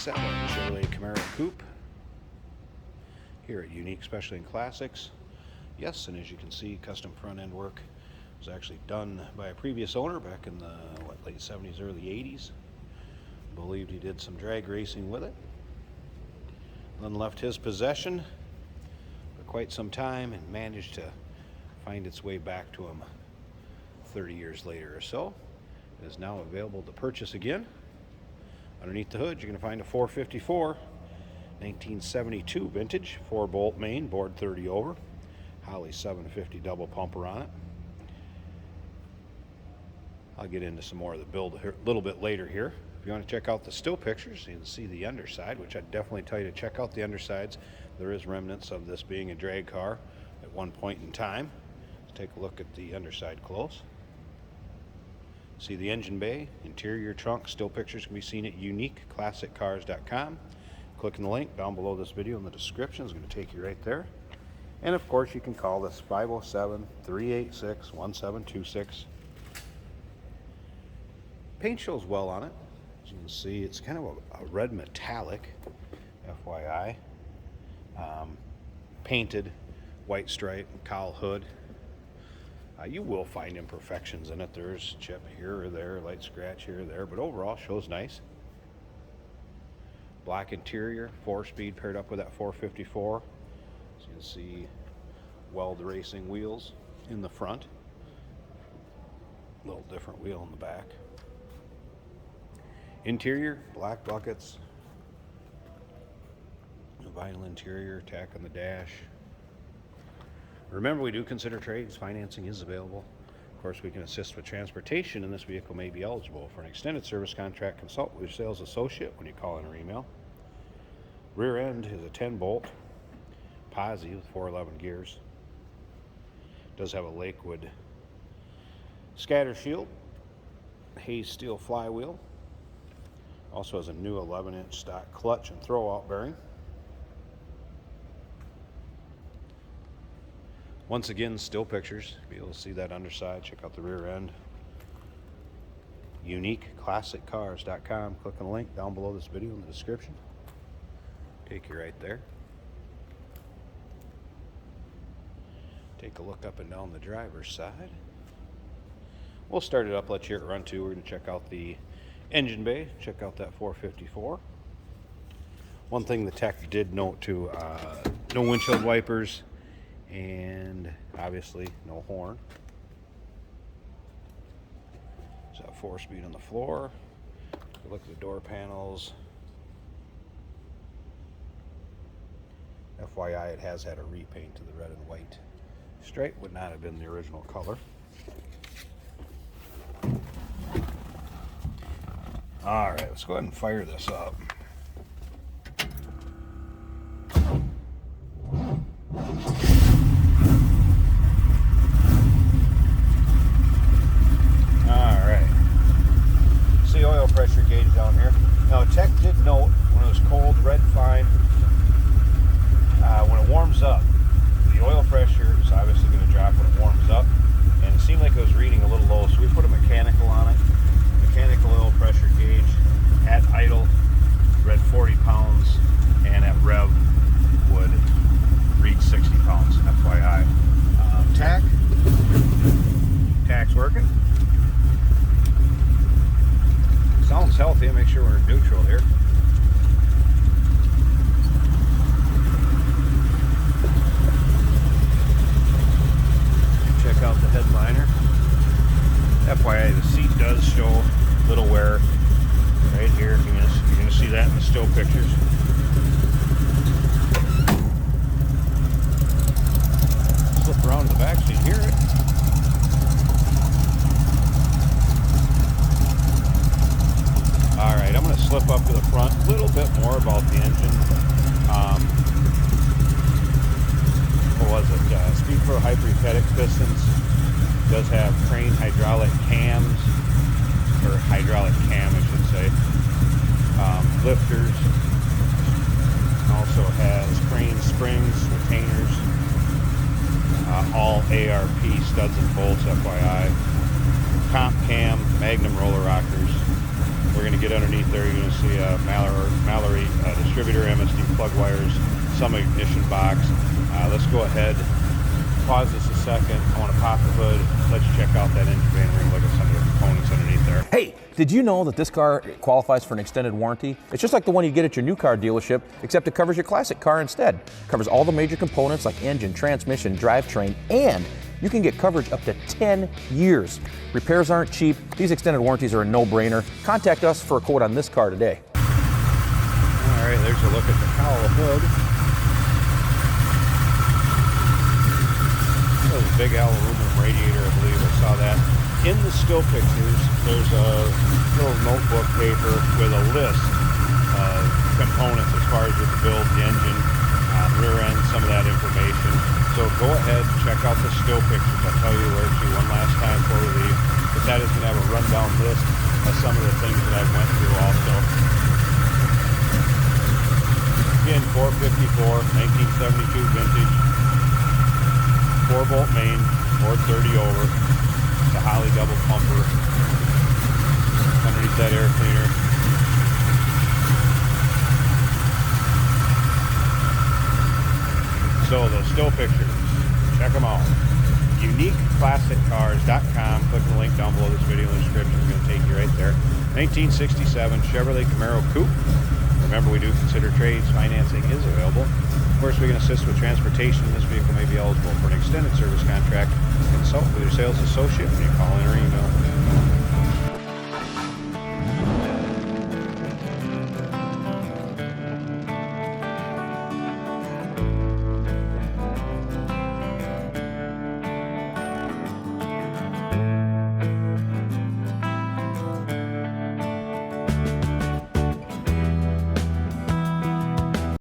1987 Chevrolet Camaro Coupe here at Unique Specialty and Classics. Yes, and as you can see, custom front end work was actually done by a previous owner back in the late 70s, early 80s. Believed he did some drag racing with it. Then left his possession for quite some time and managed to find its way back to him 30 years later or so. It is now available to purchase again. Underneath the hood, you're going to find a 454 1972 vintage 4-bolt main, bored 30 over, Holley 750 double pumper on it. I'll get into some more of the build a little bit later here. If you want to check out the still pictures, you can see the underside, which I'd definitely tell you to check out the undersides. There is remnants of this being a drag car at one point in time. Let's take a look at the underside close. See the engine bay, interior trunk, still pictures can be seen at uniqueclassiccars.com. Clicking the link down below this video in the description is going to take you right there. And of course you can call this 507-386-1726. Paint shows well on it. As you can see, it's kind of a red metallic, FYI. Painted white stripe, cowl hood. You will find imperfections in it. There's chip here or there, light scratch here or there, but overall shows nice. Black interior, 4-speed paired up with that 454. So you can see Weld Racing wheels in the front. A little different wheel in the back. Interior, black buckets. Vinyl interior, tack on the dash. Remember, we do consider trades. Financing is available. Of course, we can assist with transportation, and this vehicle may be eligible for an extended service contract. Consult with your sales associate when you call in or email. Rear end is a 10-bolt posi with 411 gears. Does have a Lakewood scatter shield, Hayes steel flywheel. Also has a new 11-inch stock clutch and throwout bearing. Once again, still pictures. You'll be able to see that underside. Check out the rear end. UniqueClassicCars.com. Click on the link down below this video in the description. Take you right there. Take a look up and down the driver's side. We'll start it up, let you hear it run too. We're going to check out the engine bay. Check out that 454. One thing the tech did note too, no windshield wipers. And obviously no horn. So 4-speed on the floor. Look at the door panels. FYI, it has had a repaint to the red and white stripe. Would not have been the original color. All right, let's go ahead and fire this up. Pressure gauge down here. Now, tech did note when it was cold, red fine, when it warms up, the oil pressure is obviously going to drop when it warms up, and it seemed like it was reading a little low, so we put a mechanical on it. Mechanical oil pressure gauge at idle read 40 pounds, and at rev would read 60 pounds, FYI. Tach's working. Sounds healthy. Make sure we're in neutral here. Check out the headliner. FYI, the seat does show a little wear right here. You're going to see that in the still pictures. Slip around the back so you hear it. Alright, I'm going to slip up to the front a little bit more about the engine. What was it? Speed Pro hyperkinetic pistons. Does have crane hydraulic cams, or hydraulic cam I should say. Lifters. Also has crane springs, retainers. All ARP studs and bolts, FYI. Comp cam, Magnum roller rockers. We're going to get underneath there. You're going to see a Mallory distributor, MSD plug wires, some ignition box. Let's go ahead, pause this a second. I want to pop the hood. Let's check out that engine bay and look at some of the components underneath there. Hey, did you know that this car qualifies for an extended warranty? It's just like the one you get at your new car dealership, except it covers your classic car instead. It covers all the major components like engine, transmission, drivetrain, and you can get coverage up to 10 years. Repairs aren't cheap. These extended warranties are a no-brainer. Contact us for a quote on this car today. All right, there's a look at the cowl hood. That was a big aluminum radiator, I believe. I saw that. In the still pictures, there's a little notebook paper with a list of components as far as with the build, the engine, rear end, some of that information. So go ahead, check out the still pictures. I'll tell you where to one last time before we leave. But that is going to have a rundown list of some of the things that I've went through also. Again, 454, 1972 vintage, 4-bolt main, 430 over. It's a Holley double pumper. Underneath that air cleaner. So the still pictures, check them out. UniqueClassicCars.com. Click the link down below this video in the description. It's going to take you right there. 1967 Chevrolet Camaro Coupe. Remember, we do consider trades. Financing is available. Of course, we can assist with transportation. This vehicle may be eligible for an extended service contract. Consult with your sales associate when you call in or email.